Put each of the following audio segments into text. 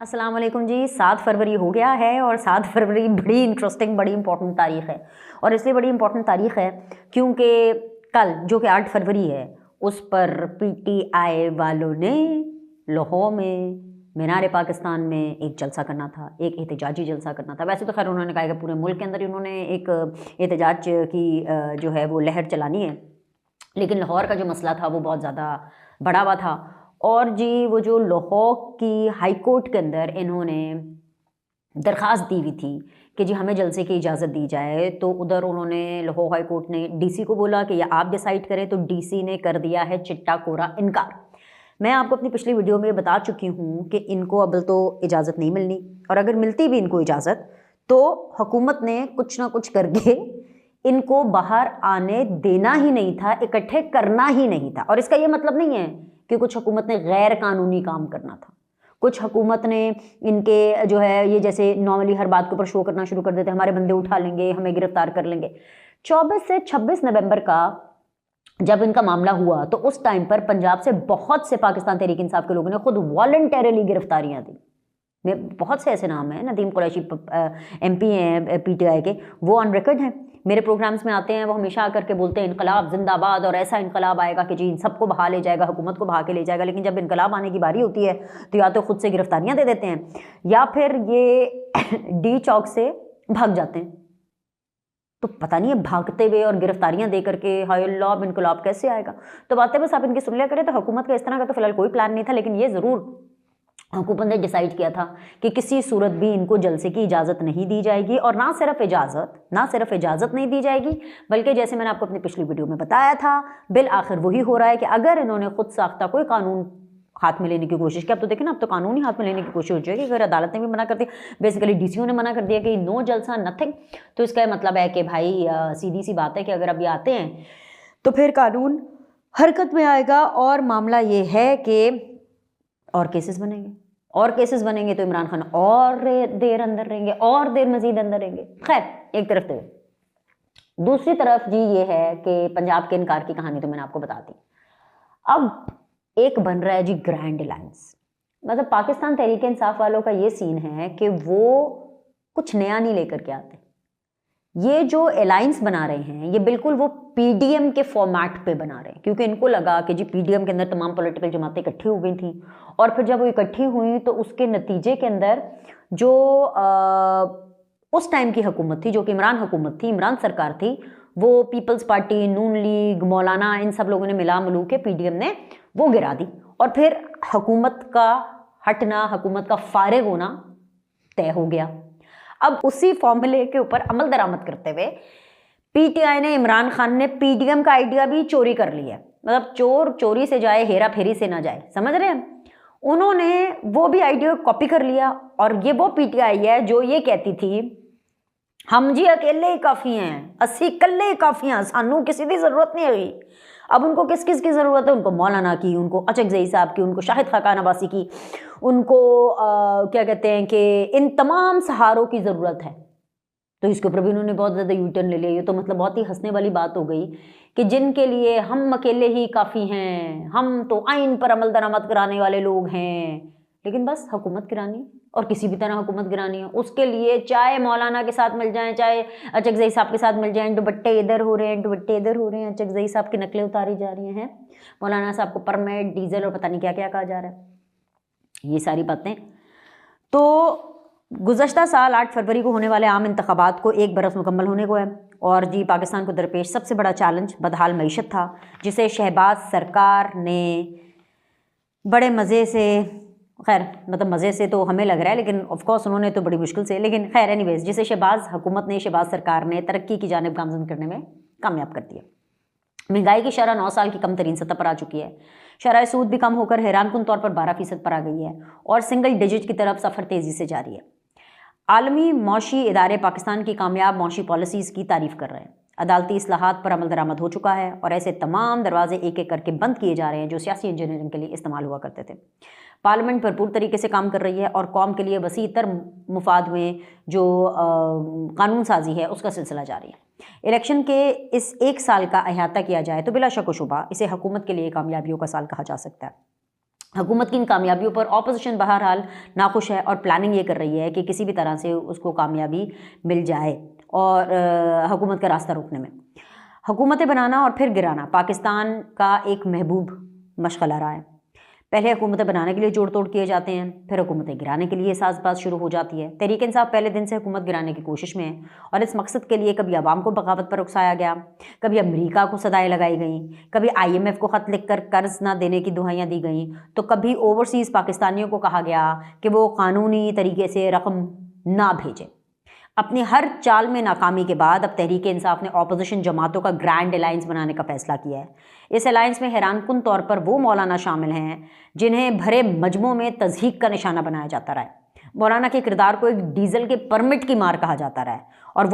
अस्सलाम वालेकुम जी। 7 फरवरी हो गया है और 7 फरवरी बड़ी इंटरेस्टिंग बड़ी इंपॉर्टेंट तारीख़ है। और इसलिए बड़ी इंपॉर्टेंट तारीख़ है क्योंकि कल जो कि 8 फरवरी है उस पर पीटीआई वालों ने लाहौर में मीनार पाकिस्तान में एक जलसा करना था, एक एहतजाजी जलसा करना था। वैसे तो खैर उन्होंने कहा कि पूरे मुल्क के अंदर ही उन्होंने एक एहतजाज की जो है वो लहर चलानी है, लेकिन लाहौर का जो मसला था वो बहुत ज़्यादा बढ़ा हुआ था। और जी वो जो लाहौर की हाई कोर्ट के अंदर इन्होंने दरख्वास्त दी हुई थी कि जी हमें जलसे की इजाज़त दी जाए, तो उधर उन्होंने लाहौर हाई कोर्ट ने डीसी को बोला कि या आप डिसाइड करें, तो डीसी ने कर दिया है चिट्टा कोरा इनकार। मैं आपको अपनी पिछली वीडियो में बता चुकी हूँ कि इनको अब तो इजाज़त नहीं मिलनी, और अगर मिलती भी इनको इजाज़त तो हुकूमत ने कुछ ना कुछ करके इनको बाहर आने देना ही नहीं था, इकट्ठे करना ही नहीं था। और इसका ये मतलब नहीं है कि कुछ हुकूमत ने गैर कानूनी काम करना था। कुछ हुकूमत ने इनके जो है ये जैसे नॉर्मली हर बात के ऊपर शो करना शुरू कर देते, हमारे बंदे उठा लेंगे, हमें गिरफ्तार कर लेंगे। 24 से 26 नवंबर का जब इनका मामला हुआ तो उस टाइम पर पंजाब से बहुत से पाकिस्तान तहरीक इंसाफ के लोगों ने खुद वॉलंटरली गिरफ्तारियां दी। बहुत से ऐसे नाम हैं, नदीम कुरैशी MP हैं पीटीआई के, वो ऑन रिकॉर्ड हैं, मेरे प्रोग्राम्स में आते हैं, वो हमेशा आकर के बोलते हैं इनकलाब जिंदाबाद और ऐसा इनकलाब आएगा कि जी इन सबको बहा ले जाएगा, हुकूमत को बहा के ले जाएगा। लेकिन जब इनकलाब आने की बारी होती है तो या तो खुद से गिरफ्तारियां दे देते हैं या फिर ये डी चौक से भाग जाते हैं। तो पता नहीं है भागते हुए और गिरफ्तारियां दे करके हाय अल्लाह अब इनकलाब कैसे आएगा। तो बातें बस आप इनकी सुन लिया करें। तो हुकूमत का इस तरह का तो फिलहाल कोई प्लान नहीं था, लेकिन ये ज़रूर हुकूमत ने डिसाइड किया था कि किसी सूरत भी इनको जलसे की इजाज़त नहीं दी जाएगी। और ना सिर्फ इजाज़त नहीं दी जाएगी, बल्कि जैसे मैंने आपको अपनी पिछली वीडियो में बताया था, बिल आखिर वही हो रहा है कि अगर इन्होंने खुद साख्ता कोई कानून हाथ में लेने की कोशिश की, अब तो देखें ना, अब तो कानून ही हाथ में लेने की कोशिश हो जाएगी। अगर अदालत ने भी मना कर दिया, बेसिकली DCO ने मना कर दिया कि नो जलसा नथिंग, तो इसका मतलब है कि भाई सीधी सी बात है कि अगर अभी आते हैं तो फिर कानून हरकत में आएगा। और मामला ये है कि और केसेस बनेंगे तो इमरान खान और देर अंदर रहेंगे, और देर मजीद अंदर रहेंगे। खैर एक तरफ तो दूसरी तरफ जी ये है कि पंजाब के इनकार की कहानी तो मैंने आपको बता दी। अब एक बन रहा है जी ग्रैंड अलायंस। मतलब पाकिस्तान तहरीक इंसाफ वालों का ये सीन है कि वो कुछ नया नहीं लेकर के आते। ये जो अलायंस बना रहे हैं ये बिल्कुल वो PDM के फॉर्मेट पे बना रहे हैं, क्योंकि इनको लगा कि जी PDM के अंदर तमाम पॉलिटिकल जमातें इकट्ठी हो गई थी, और फिर जब वो इकट्ठी हुई तो उसके नतीजे के अंदर जो उस टाइम की हुकूमत थी, जो कि इमरान हुकूमत थी, इमरान सरकार थी, वो पीपल्स पार्टी, नून लीग, मौलाना, इन सब लोगों ने मिला मिलू के PDM ने वो गिरा दी। और फिर हुकूमत का हटना, हुकूमत का फारिग होना तय हो गया। अब उसी फॉर्मूले के ऊपर अमल दरामद करते हुए PTI ने, इमरान खान ने PDM का आइडिया भी चोरी कर लिया। मतलब चोर चोरी से जाए, हेरा फेरी से ना जाए, समझ रहे हैं। उन्होंने वो भी आइडिया कॉपी कर लिया। और ये वो PTI है जो ये कहती थी हम जी अकेले ही काफ़ी हैं, असी कल्ले ही काफ़ी हैं, सानू किसी की ज़रूरत नहीं है। अब उनको किस किस की ज़रूरत है? उनको मौलाना की, उनको अचकज़ई साहब की, उनको शाहिद खाकान अब्बासी की, उनको क्या कहते हैं कि इन तमाम सहारों की ज़रूरत है। तो इसके ऊपर भी उन्होंने बहुत ज़्यादा यूटर्न ले लिया। ये तो मतलब बहुत ही हंसने वाली बात हो गई कि जिनके लिए हम अकेले ही काफ़ी हैं, हम तो आइन पर अमल दरामद कराने वाले लोग हैं, लेकिन बस हुकूमत गिरानी और किसी भी तरह हुकूमत गिरानी है, उसके लिए चाहे मौलाना के साथ मिल जाएं, चाहे अचकज़ई साहब के साथ मिल जाएं, दुपट्टे इधर हो रहे हैं, दुपट्टे इधर हो रहे हैं, अचकज़ई साहब की नकलें उतारी जा रही हैं, मौलाना साहब को परमिट, डीजल और पता नहीं क्या क्या कहा जा रहा है, ये सारी बातें। तो गुज़श्ता साल 8 फरवरी को होने वाले आम इंतखाबात को 1 बरस मुकम्मल होने को है। और जी पाकिस्तान को दरपेश सबसे बड़ा चैलेंज बदहाल मईशत था, जिसे शहबाज सरकार ने बड़े मज़े से, खैर मतलब मज़े से तो हमें लग रहा है, लेकिन ऑफ कोर्स उन्होंने तो बड़ी मुश्किल से, लेकिन खैर एनीवेज, जिसे शहबाज सरकार ने तरक्की की जानिब गामज़न करने में कामयाब कर दिया। महंगाई की शरह 9 साल की कम तरीन सतह पर आ चुकी है। शरह सूद भी कम होकर हैरानकुन तौर पर 12% पर आ गई है और सिंगल डिजिट की तरफ सफ़र तेज़ी से जारी है। आलमी मौशी इदारे पाकिस्तान की कामयाब मौशी पॉलिसीज़ की तारीफ़ कर रहे हैं। अदालती इस्लाहात पर अमल दरामद हो चुका है और ऐसे तमाम दरवाजे एक एक करके बंद किए जा रहे हैं जो सियासी इंजीनियरिंग के लिए इस्तेमाल हुआ करते थे। पार्लियामेंट भरपूर तरीके से काम कर रही है और कौम के लिए वसी तर मुफाद में जो कानून साजी है उसका सिलसिला जारी है। इलेक्शन के इस 1 साल का अहाता किया जाए तो बिला शक व शुबा इसे हुकूमत के लिए कामयाबियों का साल कहा जा सकता है। हुकूमत की इन कामयाबियों पर ऑपोजिशन बहरहाल नाखुश है और प्लानिंग ये कर रही है कि किसी भी तरह से उसको कामयाबी मिल जाए और हुकूमत का रास्ता रोकने में। हुकूमतें बनाना और फिर गिराना पाकिस्तान का एक महबूब मशगला रहा है। पहले हुकूमतें बनाने के लिए जोड़ तोड़ किए जाते हैं, फिर हुकूमतें गिराने के लिए साज़बाज़ शुरू हो जाती है। तहरीक इंसाफ पहले दिन से हुकूमत गिराने की कोशिश में है और इस मकसद के लिए कभी अवाम को बगावत पर उकसाया गया, कभी अमेरिका को सदाएं लगाई गई, कभी IMF को ख़त लिख कर कर्ज ना देने की दुहाइयाँ दी गई, तो कभी ओवरसीज़ पाकिस्तानियों को कहा गया कि वो कानूनी तरीके से रकम ना भेजें। अपनी हर चाल में नाकामी के बाद अब तहरीक इंसाफ ने ऑपोजिशन जमातों का ग्रैंड अलायंस बनाने का फैसला किया है। इस अलायंस में हैरानकुन तौर पर वो मौलाना शामिल हैं जिन्हें भरे मजमों में तज़हीक का निशाना बनाया जाता रहा है। मौलाना के किरदार को एक डीजल के परमिट की मार कहा जाता रहा है और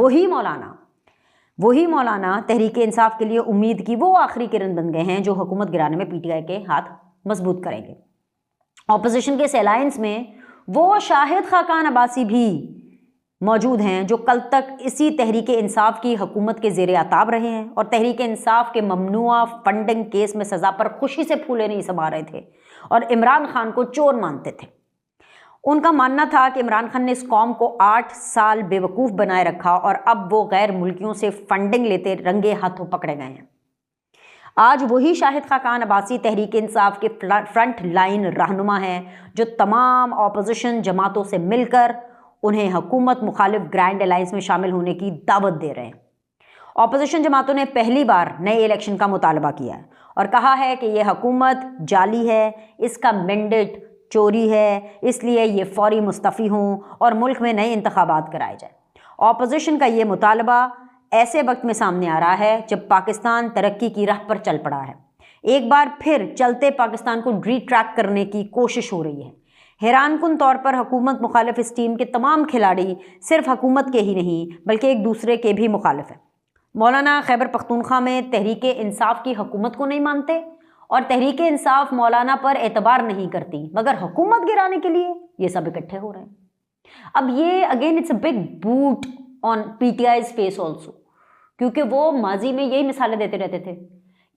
वही मौलाना तहरीक इंसाफ के लिए उम्मीद की वो आखिरी किरण बन गए हैं जो हुकूमत गिराने में PTI के हाथ मजबूत करेंगे। ऑपोजिशन के इस अलायंस में वो शाहिद खाकान अब्बासी भी मौजूद हैं जो कल तक इसी तहरीक इंसाफ की हुकूमत के ज़ेरे आताब रहे हैं और तहरीक इंसाफ के ममनुआ फंडिंग केस में सज़ा पर खुशी से फूले नहीं समा रहे थे और इमरान खान को चोर मानते थे। उनका मानना था कि इमरान खान ने इस कौम को 8 साल बेवकूफ़ बनाए रखा और अब वो गैर मुल्कियों से फंडिंग लेते रंगे हाथों पकड़े गए हैं। आज वही शाहिद खाकान अब्बासी तहरीक इंसाफ के फ्रंट लाइन रहनुमा हैं जो तमाम ऑपोजिशन जमातों से मिलकर उन्हें हुकूमत मुखालिफ ग्रैंड अलायंस में शामिल होने की दावत दे रहे हैं। ऑपोजिशन जमातों ने पहली बार नए इलेक्शन का मुतालबा किया है और कहा है कि यह हुकूमत जाली है, इसका मैंडेट चोरी है, इसलिए ये फौरी मुस्तफ़ी हों और मुल्क में नए इंतखाबात कराए जाए। ऑपोजिशन का ये मुतालबा ऐसे वक्त में सामने आ रहा है जब पाकिस्तान तरक्की की राह पर चल पड़ा है। एक बार फिर चलते पाकिस्तान को रीट्रैक करने की कोशिश हो रही है। हैरानकुन तौर पर हुकूमत मुखालिफ इस टीम के तमाम खिलाड़ी सिर्फ हुकूमत के ही नहीं बल्कि एक दूसरे के भी मुखालिफ हैं। मौलाना खैबर पख्तूनख्वा में तहरीक इंसाफ की हुकूमत को नहीं मानते और तहरीक इंसाफ मौलाना पर एतबार नहीं करती, मगर हुकूमत गिराने के लिए ये सब इकट्ठे हो रहे हैं। अब ये again it's a big boot on PTI's face also, क्योंकि वो माजी में यही मिसालें देते रहते थे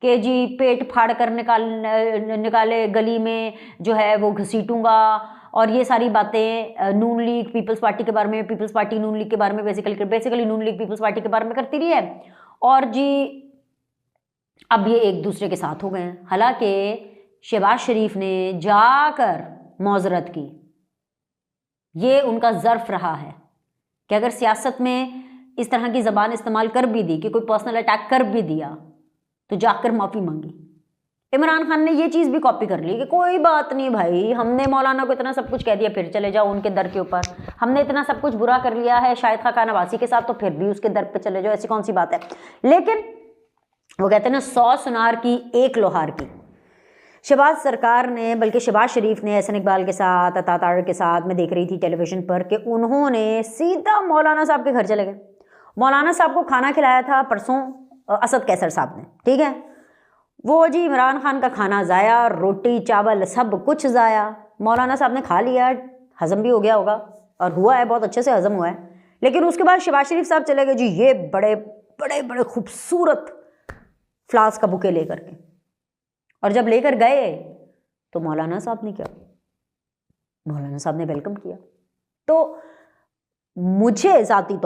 कि जी पेट फाड़ कर निकाले गली में जो है वो घसीटूंगा और ये सारी बातें नून लीग पीपल्स पार्टी के बारे में, पीपल्स पार्टी नून लीग के बारे में, बेसिकली नून लीग पीपल्स पार्टी के बारे में करती रही है और जी अब ये एक दूसरे के साथ हो गए हैं। हालांकि शहबाज शरीफ ने जाकर मौजरत की, ये उनका ज़र्फ रहा है कि अगर सियासत में इस तरह की ज़बान इस्तेमाल कर भी दी कि कोई पर्सनल अटैक कर भी दिया तो जाकर माफ़ी मांगी। इमरान खान ने ये चीज़ भी कॉपी कर ली कि कोई बात नहीं भाई, हमने मौलाना को इतना सब कुछ कह दिया, फिर चले जाओ उनके दर के ऊपर। हमने इतना सब कुछ बुरा कर लिया है शाहिद खाकान अब्बासी के साथ, तो फिर भी उसके दर पे चले जाओ, ऐसी कौन सी बात है। लेकिन वो कहते हैं ना 100 सुनार की 1 लोहार की। शहबाज सरकार ने, बल्कि शहबाज शरीफ ने एहसन इकबाल के साथ, अता तारड़ के साथ मैं देख रही थी टेलीविज़न पर कि उन्होंने सीधा मौलाना साहब के घर चले गए। मौलाना साहब को खाना खिलाया था परसों असद कैसर साहब ने, ठीक है। वो जी इमरान खान का खाना ज़ाया, रोटी चावल सब कुछ ज़ाया। मौलाना साहब ने खा लिया, हज़म भी हो गया होगा और हुआ है, बहुत अच्छे से हज़म हुआ है। लेकिन उसके बाद शहबाज शरीफ साहब चले गए जी ये बड़े बड़े बड़े खूबसूरत फ्लास्क का बुके लेकर के, और जब लेकर गए तो मौलाना साहब ने क्या, मौलाना साहब ने वेलकम किया। तो मुझे ज़ाती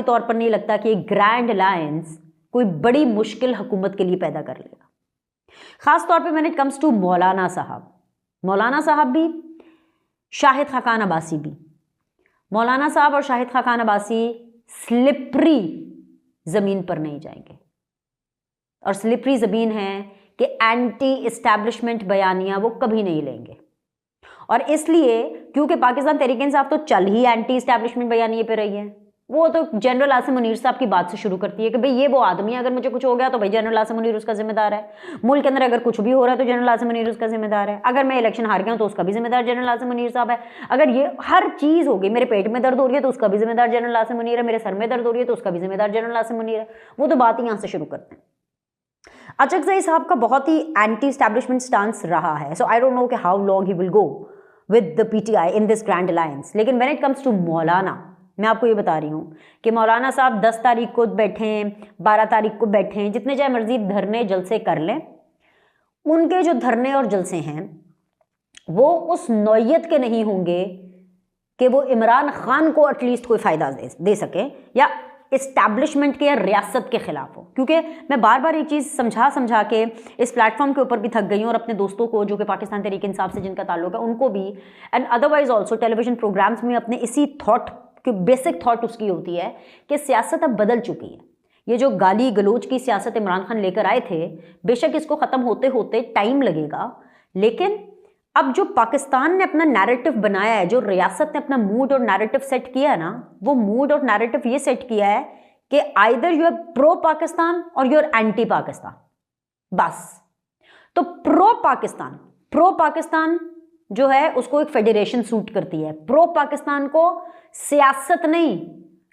तौर पर नहीं लगता कि एक ग्रैंड अलायंस कोई बड़ी मुश्किल हुकूमत के लिए पैदा कर लेगा, ख़ास तौर पे व्हेन इट कम्स टू मौलाना साहब भी, शाहिद खाकान अब्बासी भी। मौलाना साहब और शाहिद खाकान अब्बासी स्लिपरी ज़मीन पर नहीं जाएंगे, और स्लिपरी ज़मीन है कि एंटी इस्टेब्लिशमेंट बयानियाँ वो कभी नहीं लेंगे। और इसलिए क्योंकि पाकिस्तान तहरीक इंसाफ तो चल ही एंटी इस्टेब्लिशमेंट बयानिए पे रही है। वो तो जनरल आसिम मुनीर साहब की बात से शुरू करती है कि भाई ये वो आदमी है, अगर मुझे कुछ हो गया तो भाई जनरल आसिम मुनीर उसका जिम्मेदार है। मुल्क के अंदर अगर कुछ भी हो रहा है तो जनरल आसिम मुनीर उसका जिम्मेदार है। अगर मैं इलेक्शन हार गया हूँ तो उसका भी जिम्मेदार जनरल आसिम मुनीर साहब है। अगर ये हर चीज़ होगी, मेरे पेट में दर्द हो रही है तो उसका भी जिम्मेदार जनरल आसिम मुनीर है, मेरे सर में दर्द हो रही है तो उसका भी जिम्मेदार जनरल आसिम मुनीर है। वो तो बात ही यहाँ से शुरू करते हैं। अचकज़ई साहब का बहुत ही एंटी इस्टेब्लिशमेंट स्टांस रहा है, सो आई डोंट नो कि how long he will go with the PTI in this grand alliance. लेकिन व्हेन इट कम्स टू मौलाना, मैं आपको ये बता रही हूँ कि मौलाना साहब 10 तारीख को बैठें, 12 तारीख को बैठें, जितने चाहे मर्जी धरने जलसे कर लें। उनके जो धरने और जलसे हैं वो उस नौयत के नहीं होंगे कि वो इमरान खान को एटलीस्ट कोई फ़ायदा दे सके या इस्टेब्लिशमेंट के या रियासत के खिलाफ हो। क्योंकि मैं बार बार ये चीज़ समझा के इस प्लेटफॉर्म के ऊपर भी थक गई हूँ और अपने दोस्तों को जो कि पाकिस्तान तहरीक इंसाफ से जिनका ताल्लुक है उनको भी and otherwise also television programmes में अपने इसी थॉट की बेसिक थॉट उसकी होती है कि सियासत अब बदल चुकी है। ये जो गाली गलोच की सियासत इमरान खान लेकर आए थे, बेशक इसको ख़त्म होते होते टाइम लगेगा, लेकिन अब जो पाकिस्तान ने अपना नैरेटिव बनाया है, जो रियासत ने अपना मूड और नैरेटिव सेट किया है ना, वो मूड और नैरेटिव ये सेट किया है कि either you are pro Pakistan और यू आर एंटी पाकिस्तान। बस। तो प्रो पाकिस्तान जो है उसको एक फेडरेशन सूट करती है, प्रो पाकिस्तान को सियासत नहीं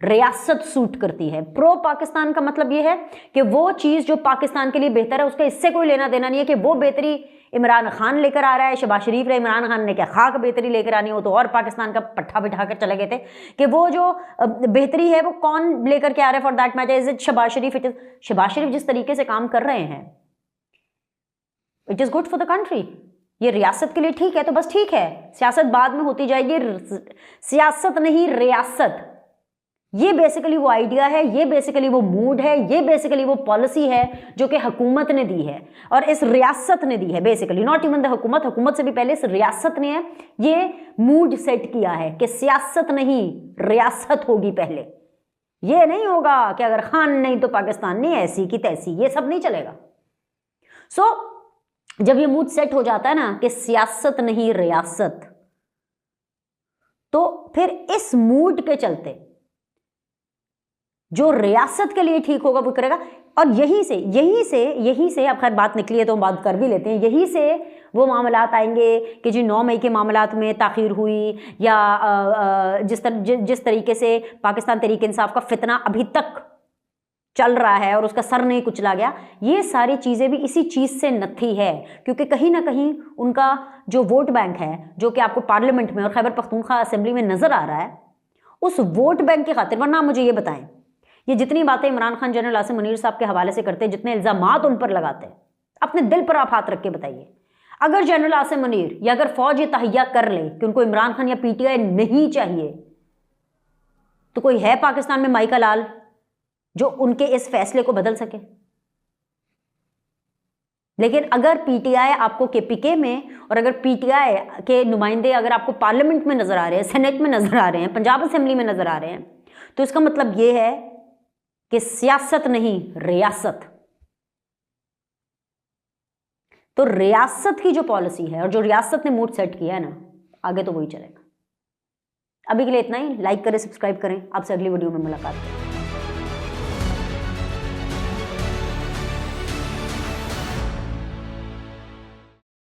रियासत सूट करती है। प्रो पाकिस्तान का मतलब यह है कि वो चीज़ जो पाकिस्तान के लिए बेहतर है उसका इससे कोई लेना देना नहीं है कि वो बेहतरी इमरान खान लेकर आ रहा है। शहबाज शरीफ ने इमरान खान ने क्या खाक बेहतरी लेकर आनी हो तो और पाकिस्तान का पट्ठा बिठा कर चले गए थे कि वो जो बेहतरी है वो कौन लेकर के आ रहा है for that matter. Is it Shahbaz Sharif? It is Shahbaz Sharif जिस तरीके से काम कर रहे हैं it is good for the country. ये रियासत के लिए ठीक है तो बस ठीक है, सियासत बाद में होती जाएगी। सियासत नहीं रियासत, ये बेसिकली वो आइडिया है, ये बेसिकली वो मूड है, ये बेसिकली वो पॉलिसी है जो कि हुकूमत ने दी है और इस रियासत ने दी है। बेसिकली नॉट इवन द हुकूमत से भी पहले इस रियासत ने है ये मूड सेट किया है कि सियासत नहीं रियासत होगी पहले। ये नहीं होगा कि अगर खान नहीं तो पाकिस्तान नहीं, ऐसी की तैसी, ये सब नहीं चलेगा। सो जब ये मूड सेट हो जाता है ना कि सियासत नहीं रियासत, तो फिर इस मूड के चलते जो रियासत के लिए ठीक होगा वो करेगा। और यहीं से अब खैर बात निकली है तो हम बात कर भी लेते हैं। यहीं से वो मामलात आएंगे कि जी 9 मई के मामलात में ताख़ीर हुई या जिस तरीके से पाकिस्तान तहरीक इंसाफ का फितना अभी तक चल रहा है और उसका सर नहीं कुचला गया, ये सारी चीज़ें भी इसी चीज़ से नत्थी है। क्योंकि कहीं ना कहीं उनका जो वोट बैंक है जो कि आपको पार्लियामेंट में और खैबर पख्तूनख्वा असेंबली में नज़र आ रहा है, उस वोट बैंक की खातिर, वरना मुझे ये बताएं, ये जितनी बातें इमरान खान जनरल आसिम मुनीर साहब के हवाले से करते हैं, जितने इल्ज़ामात उन पर लगाते हैं, अपने दिल पर आप हाथ रख के बताइए, अगर जनरल आसिम मुनीर या अगर फौज ये तहैया कर ले कि उनको इमरान खान या पीटीआई नहीं चाहिए, तो कोई है पाकिस्तान में माइका लाल जो उनके इस फैसले को बदल सके? लेकिन अगर पीटीआई आपको केपीके में और अगर पीटीआई के नुमाइंदे अगर आपको पार्लियामेंट में नजर आ रहे हैं, सेनेट में नजर आ रहे हैं, पंजाब असेंबली में नजर आ रहे हैं, तो इसका मतलब यह है कि सियासत नहीं रियासत। तो रियासत की जो पॉलिसी है और जो रियासत ने मूड सेट किया है ना, आगे तो वही चलेगा। अभी के लिए इतना ही। लाइक करें, सब्सक्राइब करें। आपसे अगली वीडियो में मुलाकात करें।